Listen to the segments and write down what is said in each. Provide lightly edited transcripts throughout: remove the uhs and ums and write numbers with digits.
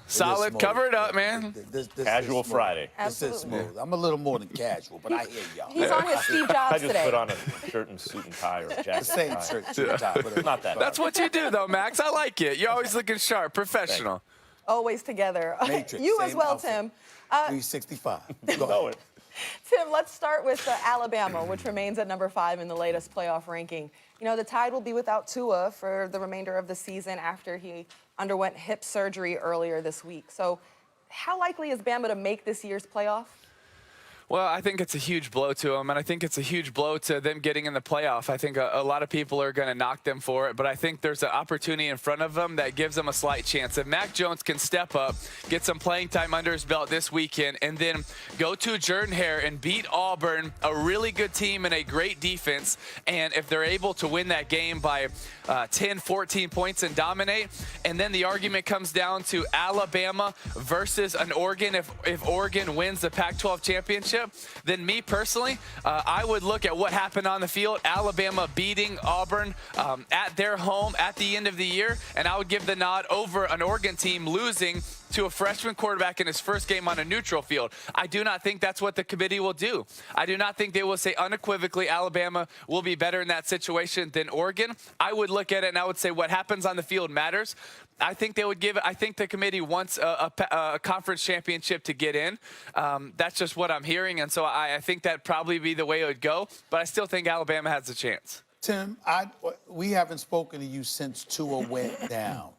Solid. Cover it up, man. This Casual Friday. This is smooth. I'm a little more than casual, but I hear y'all. He's on his Steve Jobs I just today. put on a shirt and suit and tie or jacket. The same and tie. shirt, suit, and tie, but Not that. That's what you do, though, Max. I like it. You're always looking sharp, professional. Always together. Matrix, You as same well, outfit. Tim. 365. Go ahead. Tim, let's start with Alabama, which remains at number 5 in the latest playoff ranking. You know, the Tide will be without Tua for the remainder of the season after he underwent hip surgery earlier this week. So how likely is Bama to make this year's playoff? Well, I think it's a huge blow to them, and I think it's a huge blow to them getting in the playoff. I think a lot of people are going to knock them for it, but I think there's an opportunity in front of them that gives them a slight chance. If Mac Jones can step up, get some playing time under his belt this weekend, and then go to Jordan-Hare and beat Auburn, a really good team and a great defense, and if they're able to win that game by 10, 14 points and dominate, and then the argument comes down to Alabama versus an Oregon. If Oregon wins the Pac-12 championship, then me personally, I would look at what happened on the field. Alabama beating Auburn at their home at the end of the year, and I would give the nod over an Oregon team losing to a freshman quarterback in his first game on a neutral field. I do not think that's what the committee will do. I do not think they will say unequivocally Alabama will be better in that situation than Oregon. I would look at it and I would say what happens on the field matters. I think they would give it. I think the committee wants a conference championship to get in. That's just what I'm hearing, and so I think that'd probably be the way it would go. But I still think Alabama has a chance. Tim, we haven't spoken to you since Tua went down.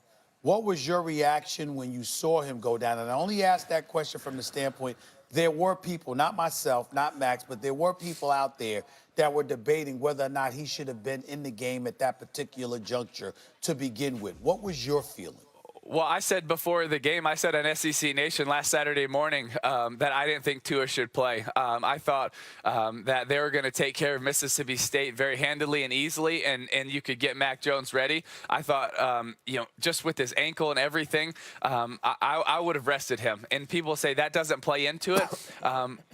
What was your reaction when you saw him go down? And I only asked that question from the standpoint, there were people, not myself, not Max, but there were people out there that were debating whether or not he should have been in the game at that particular juncture to begin with. What was your feeling? Well, I said before the game, I said on SEC Nation last Saturday morning that I didn't think Tua should play. I thought that they were going to take care of Mississippi State very handily and easily, and you could get Mac Jones ready. I thought, just with his ankle and everything, I would have rested him. And people say that doesn't play into it,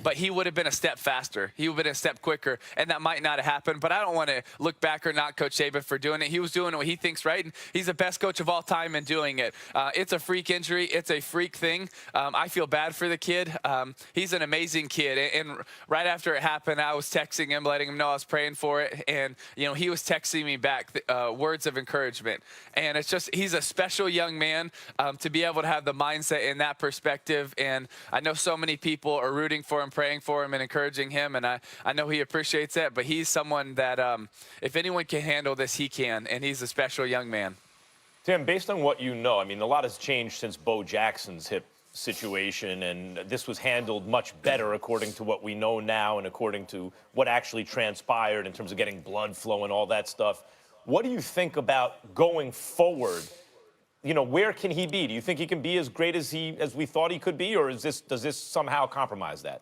but he would have been a step faster. He would have been a step quicker, and that might not have happened. But I don't want to look back or not Coach Saban for doing it. He was doing what he thinks right, and he's the best coach of all time in doing it. It's a freak injury. It's a freak thing. I feel bad for the kid. He's an amazing kid. And right after it happened, I was texting him, letting him know I was praying for it. And, he was texting me back words of encouragement. And it's just, he's a special young man to be able to have the mindset in that perspective. And I know so many people are rooting for him, praying for him, and encouraging him. And I know he appreciates that. But he's someone that if anyone can handle this, he can. And he's a special young man. Tim, based on what you know, I mean, a lot has changed since Bo Jackson's hip situation, and this was handled much better according to what we know now and according to what actually transpired in terms of getting blood flow and all that stuff. What do you think about going forward? Where can he be? Do you think he can be as great as we thought he could be, or does this somehow compromise that?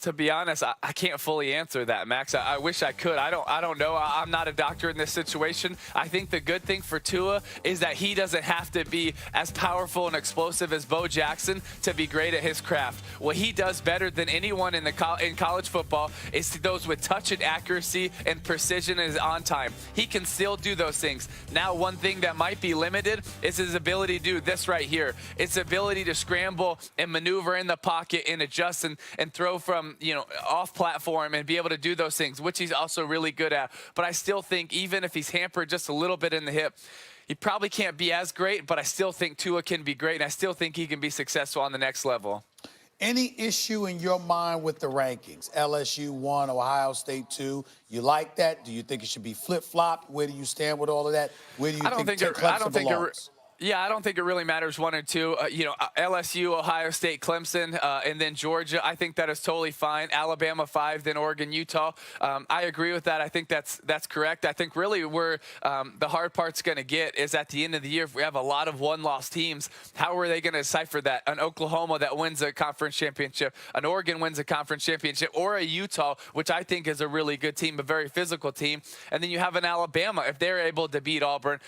To be honest, I can't fully answer that, Max. I wish I could. I don't know. I'm not a doctor in this situation. I think the good thing for Tua is that he doesn't have to be as powerful and explosive as Bo Jackson to be great at his craft. What he does better than anyone in college football is those with touch and accuracy and precision and is on time. He can still do those things. Now, one thing that might be limited is his ability to do this right here. It's ability to scramble and maneuver in the pocket and adjust and throw from off platform and be able to do those things, which he's also really good at. But I still think even if he's hampered just a little bit in the hip, he probably can't be as great, but I still think Tua can be great, and I still think he can be successful on the next level. Any issue in your mind with the rankings? LSU 1, Ohio State 2. You like that? Do you think it should be flip-flopped? Where do you stand with all of that? Where do you think Clemson belongs? Yeah, I don't think it really matters 1 or 2. LSU, Ohio State, Clemson, and then Georgia. I think that is totally fine. Alabama 5, then Oregon, Utah. I agree with that. I think that's correct. I think really where the hard part's going to get is at the end of the year, if we have a lot of one-loss teams, how are they going to decipher that? An Oklahoma that wins a conference championship, an Oregon wins a conference championship, or a Utah, which I think is a really good team, a very physical team. And then you have an Alabama, if they're able to beat Auburn.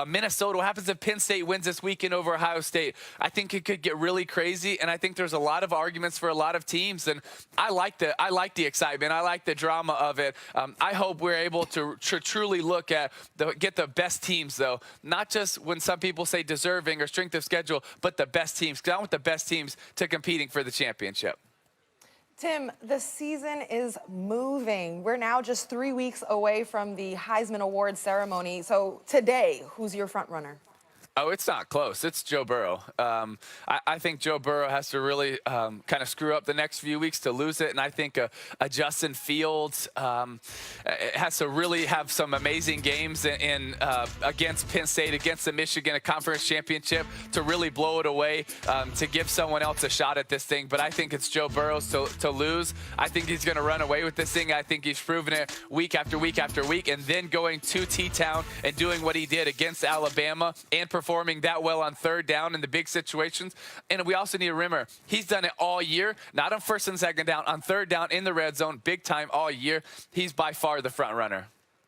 Minnesota, what happens if Penn State State wins this weekend over Ohio State, I think it could get really crazy, and I think there's a lot of arguments for a lot of teams, and I like the excitement. I like the drama of it. I hope we're able to truly look at get the best teams, though, not just when some people say deserving or strength of schedule, but the best teams, because I want the best teams to competing for the championship. Tim, the season is moving. We're now just 3 weeks away from the Heisman Award ceremony. So today, who's your front runner? Oh, it's not close. It's Joe Burrow. I think Joe Burrow has to really kind of screw up the next few weeks to lose it. And I think a Justin Fields has to really have some amazing games against Penn State, against the Michigan, a conference championship, to really blow it away, to give someone else a shot at this thing. But I think it's Joe Burrow to lose. I think he's going to run away with this thing. I think he's proven it week after week after week. And then going to T-Town and doing what he did against Alabama and performing that well on third down in the big situations. And we also need to remember, he's done it all year, not on first and second down, on third down in the red zone, big time all year. He's by far the front runner.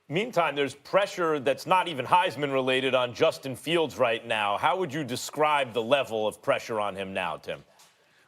Meantime, there's pressure that's not even Heisman related on Justin Fields right now. How would you describe the level of pressure on him now, Tim?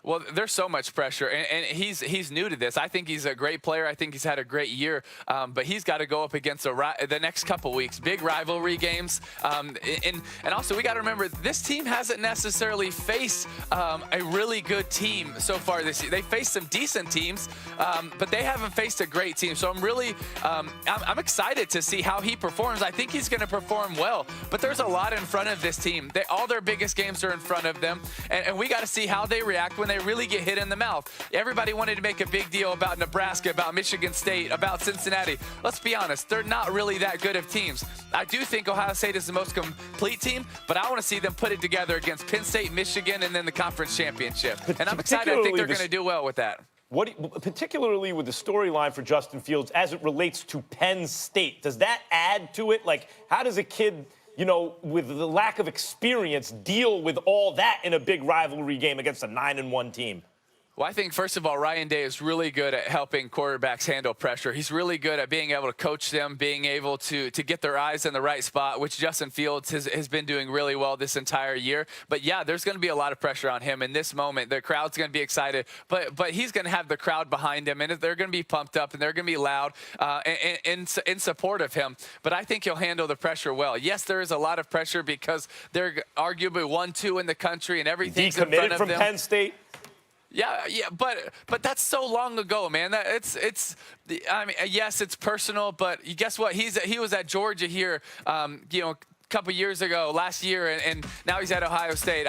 Well, there's so much pressure, and he's new to this. I think he's a great player. I think he's had a great year, but he's got to go up against the next couple weeks, big rivalry games. And also, we got to remember, this team hasn't necessarily faced a really good team so far this year. They faced some decent teams, but they haven't faced a great team. So I'm really I'm excited to see how he performs. I think he's going to perform well, but there's a lot in front of this team. All their biggest games are in front of them, and we got to see how they react when they really get hit in the mouth. Everybody wanted to make a big deal about Nebraska, about Michigan State, about Cincinnati. Let's be honest, they're not really that good of teams. I do think Ohio State is the most complete team, but I want to see them put it together against Penn State, Michigan, and then the conference championship. And I'm excited. I think they're going to do well with that. Particularly with the storyline for Justin Fields as it relates to Penn State, does that add to it? Like, how does a kid, you know, with the lack of experience, deal with all that in a big rivalry game against a 9-1 team? Well, I think, first of all, Ryan Day is really good at helping quarterbacks handle pressure. He's really good at being able to coach them, being able to get their eyes in the right spot, which Justin Fields has been doing really well this entire year. But, yeah, there's going to be a lot of pressure on him in this moment. The crowd's going to be excited, but he's going to have the crowd behind him, and they're going to be pumped up, and they're going to be loud in support of him. But I think he'll handle the pressure well. Yes, there is a lot of pressure because they're arguably 1-2 in the country, and everything's in front of them. Decommitted from Penn State? Yeah, but that's so long ago, man. I mean, yes, it's personal, but guess what? He was at Georgia here, you know, a couple years ago, last year, and now he's at Ohio State.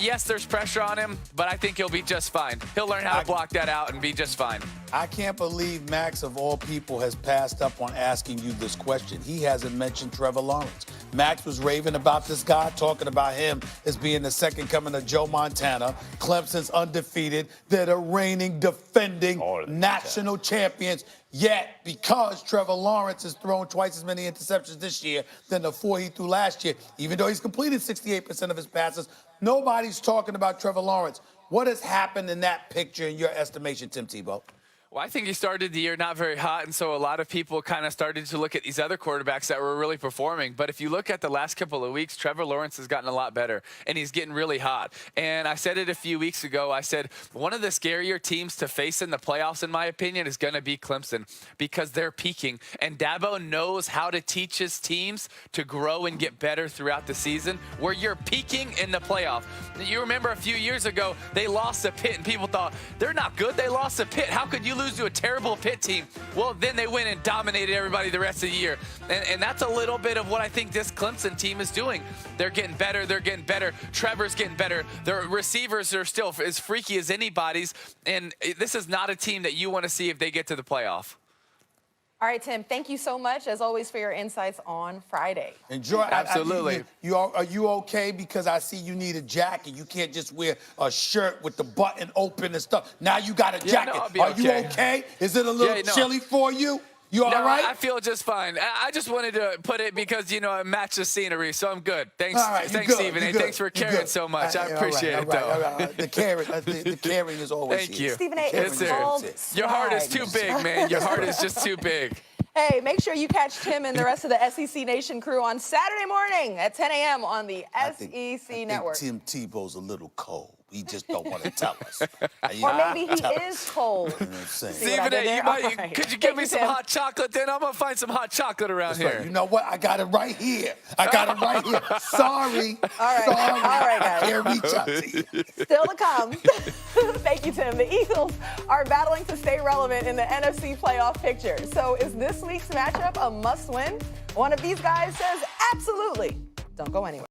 Yes, there's pressure on him, but I think he'll be just fine. He'll learn how to block that out and be just fine. I can't believe Max, of all people, has passed up on asking you this question. He hasn't mentioned Trevor Lawrence. Max was raving about this guy, talking about him as being the second coming of Joe Montana. Clemson's undefeated. They're the reigning, defending national champions. Yet, because Trevor Lawrence has thrown twice as many interceptions this year than the 4 he threw last year, even though he's completed 68% of his passes, nobody's talking about Trevor Lawrence. What has happened in that picture in your estimation, Tim Tebow? Well, I think he started the year not very hot, and so a lot of people kind of started to look at these other quarterbacks that were really performing. But if you look at the last couple of weeks, Trevor Lawrence has gotten a lot better, and he's getting really hot. And I said it a few weeks ago. I said one of the scarier teams to face in the playoffs, in my opinion, is going to be Clemson because they're peaking. And Dabo knows how to teach his teams to grow and get better throughout the season where you're peaking in the playoff. You remember a few years ago, they lost to Pitt, and people thought, they're not good. They lost to Pitt. How could you lose to a terrible Pitt team? Well, then they went and dominated everybody the rest of the year. And that's a little bit of what I think this Clemson team is doing. They're getting better. They're getting better. Trevor's getting better. Their receivers are still as freaky as anybody's. And this is not a team that you want to see if they get to the playoff. All right, Tim, thank you so much, as always, for your insights on Friday. Enjoy. Absolutely. Are you okay? Because I see you need a jacket. You can't just wear a shirt with the button open and stuff. Now you got a jacket. No, I'll be Are okay. you okay? Is it a little chilly for you? You all right? I feel just fine. I just wanted to put it because, you know, it matches scenery, so I'm good. Thanks, thanks, Stephen. Hey, thanks for caring so much. I appreciate it, though. All right. The caring is always Thank you. Stephen A. Yes, sir. Your heart is too big, man. Your heart is just too big. Hey, make sure you catch Tim and the rest of the SEC Nation crew on Saturday morning at 10 a.m. on the SEC Network. I think Tim Tebow's a little cold. He just don't want to tell us. Or maybe he is cold. You know what I'm saying? See what I Stephen did A., there? All right. could you give Thank me you, some Tim. hot chocolate then? I'm going to find some hot chocolate around here. Right. You know what? I got it right here. Sorry. All right. Sorry. All right, guys. I can't reach out to you. Still to come. Thank you, Tim. The Eagles are battling to stay relevant in the NFC playoff picture. So is this week's matchup a must-win? One of these guys says absolutely. Don't go anywhere.